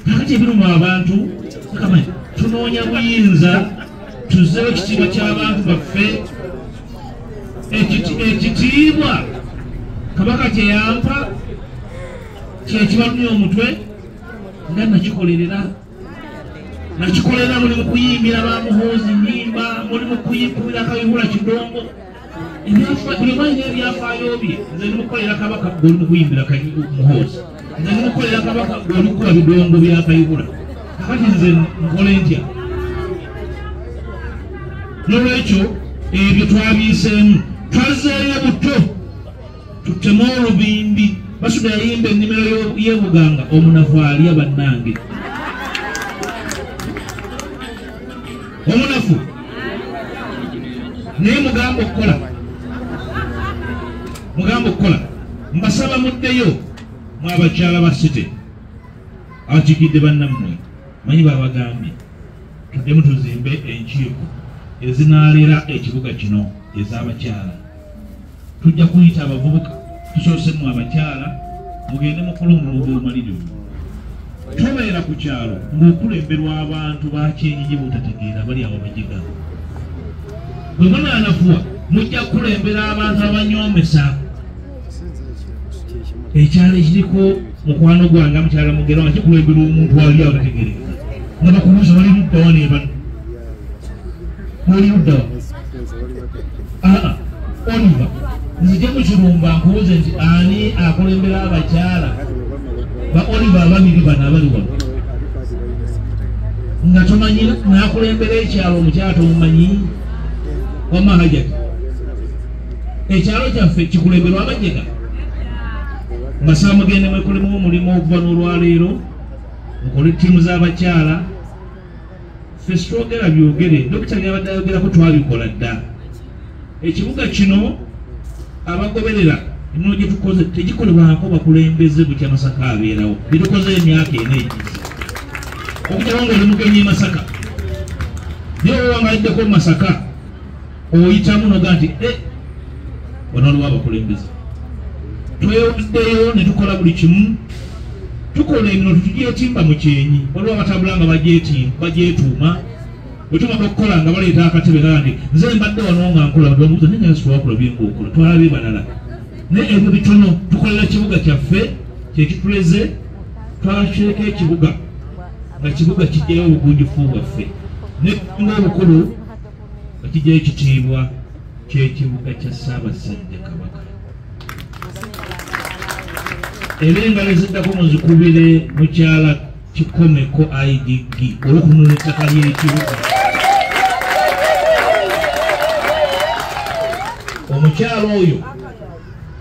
kakati ebiruma abantu kama tunoonya buyinza tuzeewo ekitiibwa ky'abantu baffe ekitiibwa kabaka kyeyampa kyekibalumya omutwe nga nakikolerera muli mu kuyimbira bamuhoozi nyimba muli mu kuyikubira Kayihura Kidongo buli mwalina ebyafaayo bye nze nimukolera kabaka gwe oli mu kuyimbira muhoozi nze nimukolera kabaka gwe oli kukuba bidongo bya Kayihura kakati nze nkole ntya nolwekyo ebyo twabiiseemu twazeeyo buto tuteme olubimbi basuda yayimba ennimiro y'ebuganga omunafu alya bannange omunafu naye mugamba okukola mbasaba muddeyo mwabakyala ba site abakiikidde bannammwe manyi babagambye tuddemu tuzimbe enkiiko ezinaalera ekibuga kino ez'abakyala tujja kuyita abavubuka tusoosemu abakyala mugende mukola omulungu omalirivu tobeera ku kyalo ng'okulemberwa abantu bakyenyinyi butategeera bali abo bajiga bwe munaanafuwa mujja kukulembera abantu abanyoomesa ekyalo ekiriko mukwano gwange mukyala mugera wange kikulembera omuntu ali awo tategeereka nga bakubuuza wali luddawa nebano wali luddawa Oliva nzije mu kirumba nkubuuze nti ani akulembera abakyala ba Oliva ababiri bano abali wano nga tomanyi naakulembera ekyalo omukyala tomumanyi wamma hajati ekyalo kyaffe kikulemberwa abajega mbasaba mugende mwekolemu omulimu okuva n'olwaleero mukole ttiimu z'abakyala ffe sitwogera byogere dokita byabadde ayogerako twabikola dda ekibuga kino abagoberera eno gye tukoze tegikolebwako bakulembeze butya Masaka abeerawo bitukoze emyaka ena egize okutaba nga oli mugenyi Masaka naye owangaaliddeko Masaka oyitamu noga nti wano waliwo abakulembeze twewuddeyo ne tukola buli kimu tukola emino tutugyetimba mu kyenyi waliwo abatambula nga bagyetuuma bwetumaze okukola nga baleeta akatebe kandi nze mbadde wano nga nkola bamuuza naye nga sitwakola byengaokola twalabe balala naye ebyo bitono tukolera kibuga kyaffe kyekituleze twakireka ekibuga nga kibuga kijjayo obugunjufu bwaffe ngaobukulu nga kijjayo ekitiibwa ky'ekibuga kya Ssaabasajja Kabaka era engalo eziddako muzikubire mukyala Kikomeko IDG olw'okununula ettaka ly'ekibuga omukyalo oyo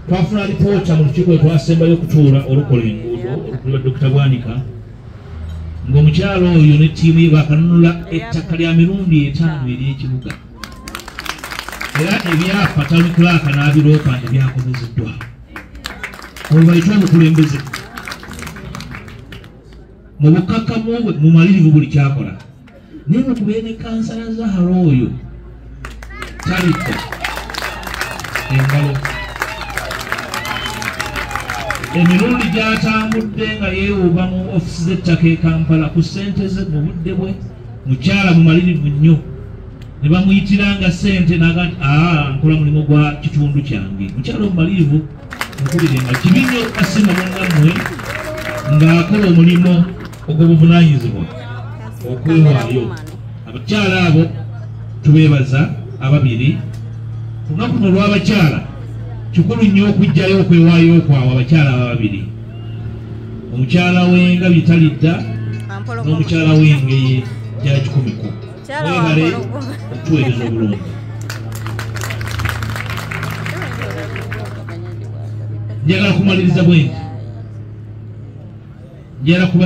twafuna alipoota mu lukiiko lwe twasembayo okutuula olukola enguudo olukulirwa Dr. Bwanika ng'omukyalo oyo ne ttiimu ye bakanunula ettaka lya mirundi 5 ery'ekibuga era ebyapa talukulaaka n'abiroopa nti byakomezeddwa abo bayitwa obukulembeze mu bukakkamu bwe mu malirivu buli kyakola naye bwekubeere ne kansala Zahara oyo talidda engalo emirundi gy'atambudde nga yeewuuba mu ofisi z'ettaka e Kampala ku ssente ze mu budde bwe mukyala mumalirivu nnyo ne bamuyitira nga ssente naga nti nkola mulimu gwa kitundu kyange mukyala omumalirivu nkubire nga kibi nnyo okukasiima munnammwe ng'akola omulimu ogw'obuvunaanyizibwa okwewaayo abakyala abo tubeebaza ababiri lunaku luno olw'abakyala kikulu nnyo okujjayo okwewaayo okwawe abakyala ababiri omukyala w'engabi talidda n'omukyala w'engeye gya Kikomeko mwebale okutuweereza obulungi njagala kumaliriza bwenti njagala